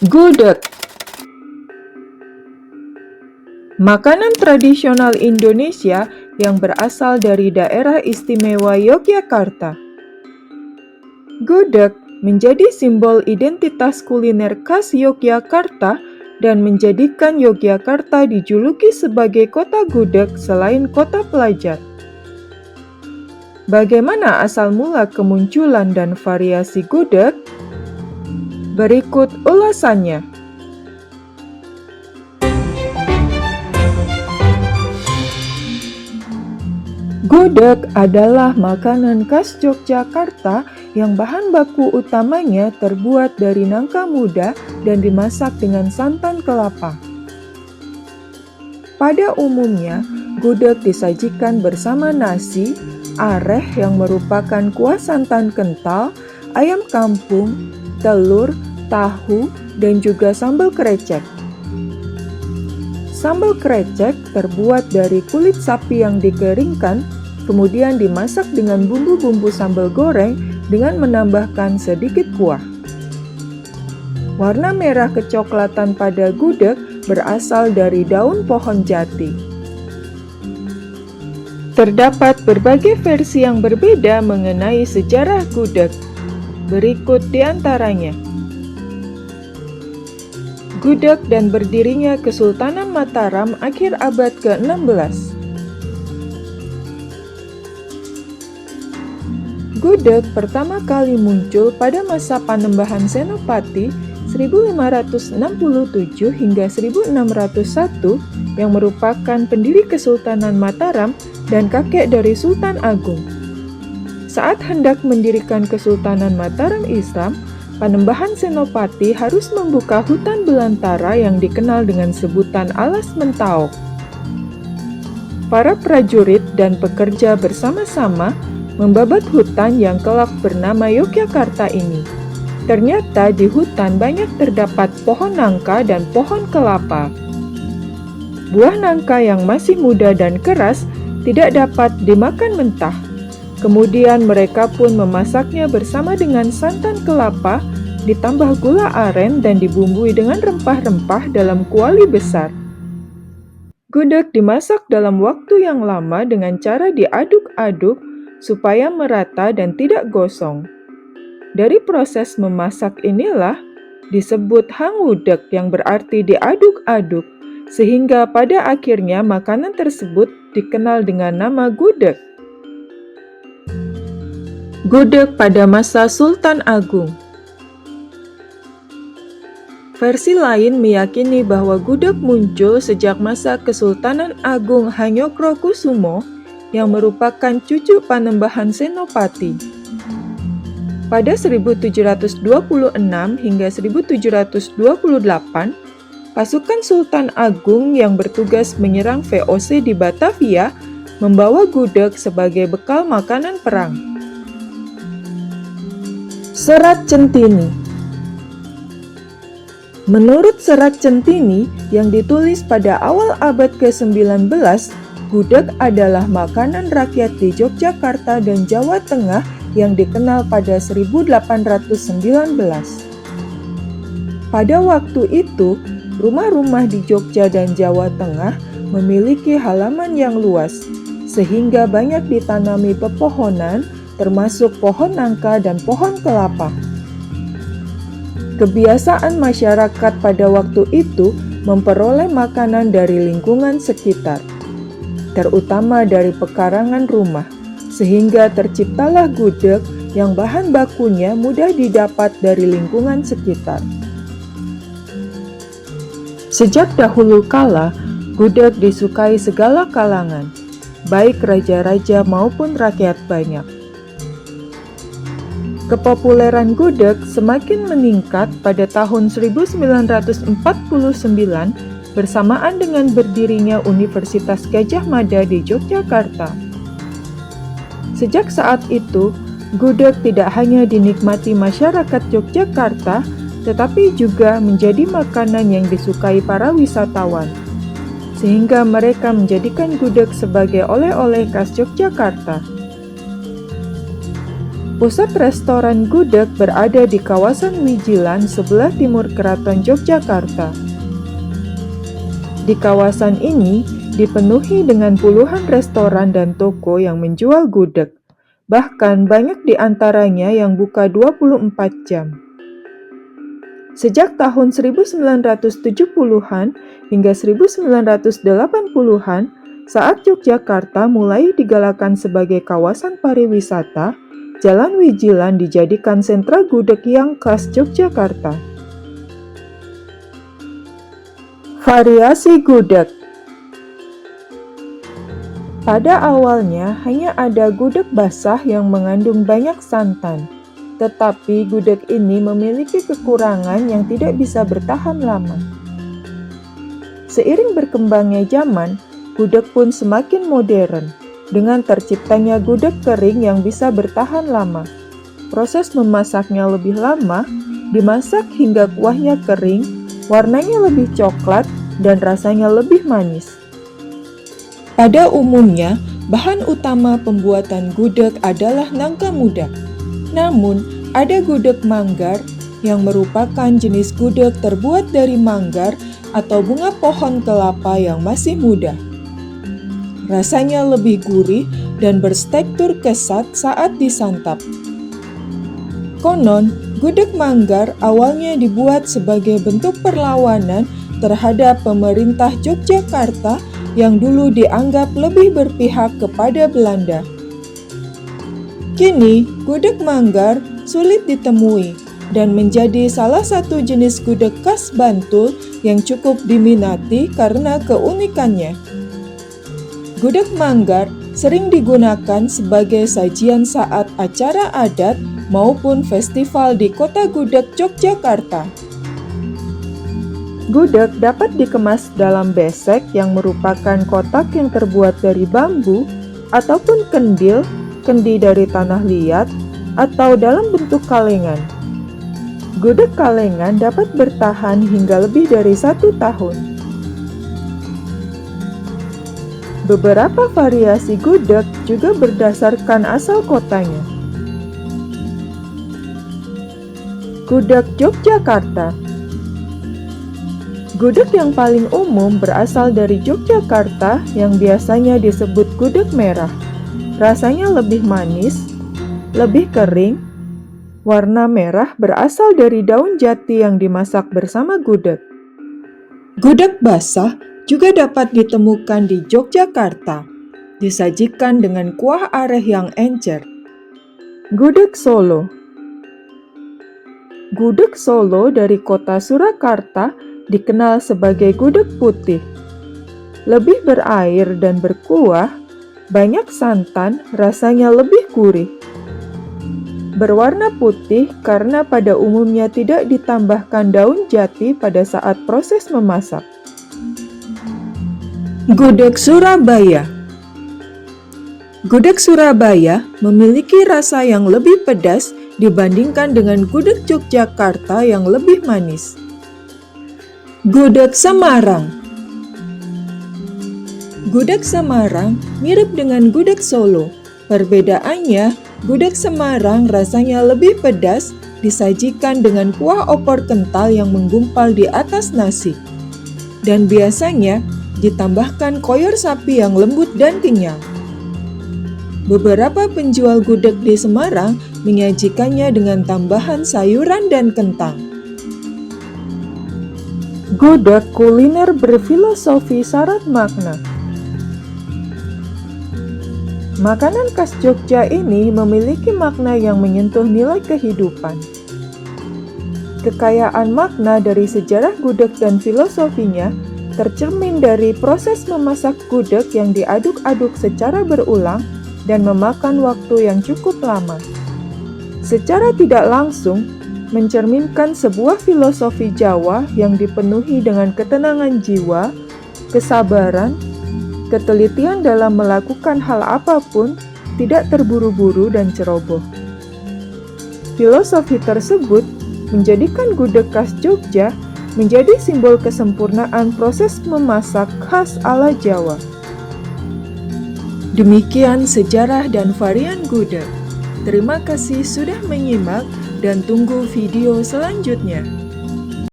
Gudeg, makanan tradisional Indonesia yang berasal dari daerah istimewa Yogyakarta. Gudeg menjadi simbol identitas kuliner khas Yogyakarta dan menjadikan Yogyakarta dijuluki sebagai kota gudeg selain kota pelajar. Bagaimana asal mula kemunculan dan variasi gudeg? Berikut ulasannya. Gudeg adalah makanan khas Yogyakarta yang bahan baku utamanya terbuat dari nangka muda dan dimasak dengan santan kelapa. Pada umumnya, gudeg disajikan bersama nasi, areh yang merupakan kuah santan kental, ayam kampung, telur, tahu, dan juga sambal krecek. Sambal krecek terbuat dari kulit sapi yang dikeringkan, kemudian dimasak dengan bumbu-bumbu sambal goreng dengan menambahkan sedikit kuah. Warna merah kecoklatan pada gudeg berasal dari daun pohon jati. Terdapat berbagai versi yang berbeda mengenai sejarah gudeg. Berikut di antaranya. Gudeg dan berdirinya Kesultanan Mataram akhir abad ke-16. Gudeg pertama kali muncul pada masa Panembahan Senopati 1567 hingga 1601 yang merupakan pendiri Kesultanan Mataram dan kakek dari Sultan Agung. Saat hendak mendirikan Kesultanan Mataram Islam, Panembahan Senopati harus membuka hutan belantara yang dikenal dengan sebutan Alas Mentaok. Para prajurit dan pekerja bersama-sama membabat hutan yang kelak bernama Yogyakarta ini. Ternyata di hutan banyak terdapat pohon nangka dan pohon kelapa. Buah nangka yang masih muda dan keras tidak dapat dimakan mentah. Kemudian mereka pun memasaknya bersama dengan santan kelapa, ditambah gula aren dan dibumbui dengan rempah-rempah dalam kuali besar. Gudeg dimasak dalam waktu yang lama dengan cara diaduk-aduk supaya merata dan tidak gosong. Dari proses memasak inilah disebut hangudeg yang berarti diaduk-aduk, sehingga pada akhirnya makanan tersebut dikenal dengan nama gudeg. Gudeg pada masa Sultan Agung. Versi lain meyakini bahwa gudeg muncul sejak masa Kesultanan Agung Hanyokrokusumo yang merupakan cucu Panembahan Senopati. Pada 1726 hingga 1728, pasukan Sultan Agung yang bertugas menyerang VOC di Batavia membawa gudeg sebagai bekal makanan perang. Serat Centini. Menurut Serat Centini yang ditulis pada awal abad ke-19, gudeg adalah makanan rakyat di Yogyakarta dan Jawa Tengah yang dikenal pada 1819. Pada waktu itu, rumah-rumah di Jogja dan Jawa Tengah memiliki halaman yang luas, sehingga banyak ditanami pepohonan, termasuk pohon nangka dan pohon kelapa. Kebiasaan masyarakat pada waktu itu memperoleh makanan dari lingkungan sekitar, terutama dari pekarangan rumah, sehingga terciptalah gudeg yang bahan bakunya mudah didapat dari lingkungan sekitar. Sejak dahulu kala, gudeg disukai segala kalangan, baik raja-raja maupun rakyat banyak. Kepopuleran gudeg semakin meningkat pada tahun 1949 bersamaan dengan berdirinya Universitas Gadjah Mada di Yogyakarta. Sejak saat itu, gudeg tidak hanya dinikmati masyarakat Yogyakarta, tetapi juga menjadi makanan yang disukai para wisatawan, sehingga mereka menjadikan gudeg sebagai oleh-oleh khas Yogyakarta. Pusat restoran gudeg berada di kawasan Wijilan sebelah timur Keraton Yogyakarta. Di kawasan ini dipenuhi dengan puluhan restoran dan toko yang menjual gudeg. Bahkan banyak di antaranya yang buka 24 jam. Sejak tahun 1970-an hingga 1980-an, saat Yogyakarta mulai digalakan sebagai kawasan pariwisata, Jalan Wijilan dijadikan sentra gudeg yang khas Yogyakarta. Variasi gudeg. Pada awalnya hanya ada gudeg basah yang mengandung banyak santan, tetapi gudeg ini memiliki kekurangan yang tidak bisa bertahan lama. Seiring berkembangnya zaman, gudeg pun semakin modern, dengan terciptanya gudeg kering yang bisa bertahan lama. Proses memasaknya lebih lama, dimasak hingga kuahnya kering, warnanya lebih coklat, dan rasanya lebih manis. Pada umumnya, bahan utama pembuatan gudeg adalah nangka muda. Namun, ada gudeg manggar yang merupakan jenis gudeg terbuat dari manggar atau bunga pohon kelapa yang masih muda. Rasanya lebih gurih dan bertekstur kesat saat disantap. Konon, gudeg manggar awalnya dibuat sebagai bentuk perlawanan terhadap pemerintah Yogyakarta yang dulu dianggap lebih berpihak kepada Belanda. Kini, gudeg manggar sulit ditemui dan menjadi salah satu jenis gudeg khas Bantul yang cukup diminati karena keunikannya. Gudeg manggar sering digunakan sebagai sajian saat acara adat maupun festival di Kota Gudeg Yogyakarta. Gudeg dapat dikemas dalam besek yang merupakan kotak yang terbuat dari bambu ataupun kendil, kendi dari tanah liat, atau dalam bentuk kalengan. Gudeg kalengan dapat bertahan hingga lebih dari 1 tahun. Beberapa variasi gudeg juga berdasarkan asal kotanya. Gudeg Yogyakarta. Gudeg yang paling umum berasal dari Yogyakarta yang biasanya disebut gudeg merah. Rasanya lebih manis, lebih kering. Warna merah berasal dari daun jati yang dimasak bersama gudeg. Gudeg basah juga dapat ditemukan di Yogyakarta, disajikan dengan kuah areh yang encer. Gudeg Solo. Gudeg Solo dari kota Surakarta dikenal sebagai gudeg putih. Lebih berair dan berkuah, banyak santan, rasanya lebih gurih. Berwarna putih karena pada umumnya tidak ditambahkan daun jati pada saat proses memasak. Gudeg Surabaya. Gudeg Surabaya memiliki rasa yang lebih pedas dibandingkan dengan gudeg Yogyakarta yang lebih manis. Gudeg Semarang. Gudeg Semarang mirip dengan gudeg Solo. Perbedaannya, gudeg Semarang rasanya lebih pedas, disajikan dengan kuah opor kental yang menggumpal di atas nasi. Dan biasanya ditambahkan koyor sapi yang lembut dan kenyal. Beberapa penjual gudeg di Semarang menyajikannya dengan tambahan sayuran dan kentang. Gudeg kuliner berfilosofi syarat makna. Makanan khas Jogja ini memiliki makna yang menyentuh nilai kehidupan. Kekayaan makna dari sejarah gudeg dan filosofinya tercermin dari proses memasak gudeg yang diaduk-aduk secara berulang dan memakan waktu yang cukup lama. Secara tidak langsung, mencerminkan sebuah filosofi Jawa yang dipenuhi dengan ketenangan jiwa, kesabaran, ketelitian dalam melakukan hal apapun, tidak terburu-buru dan ceroboh. Filosofi tersebut menjadikan gudeg khas Jogja menjadi simbol kesempurnaan proses memasak khas ala Jawa. Demikian sejarah dan varian gudeg. Terima kasih sudah menyimak dan tunggu video selanjutnya.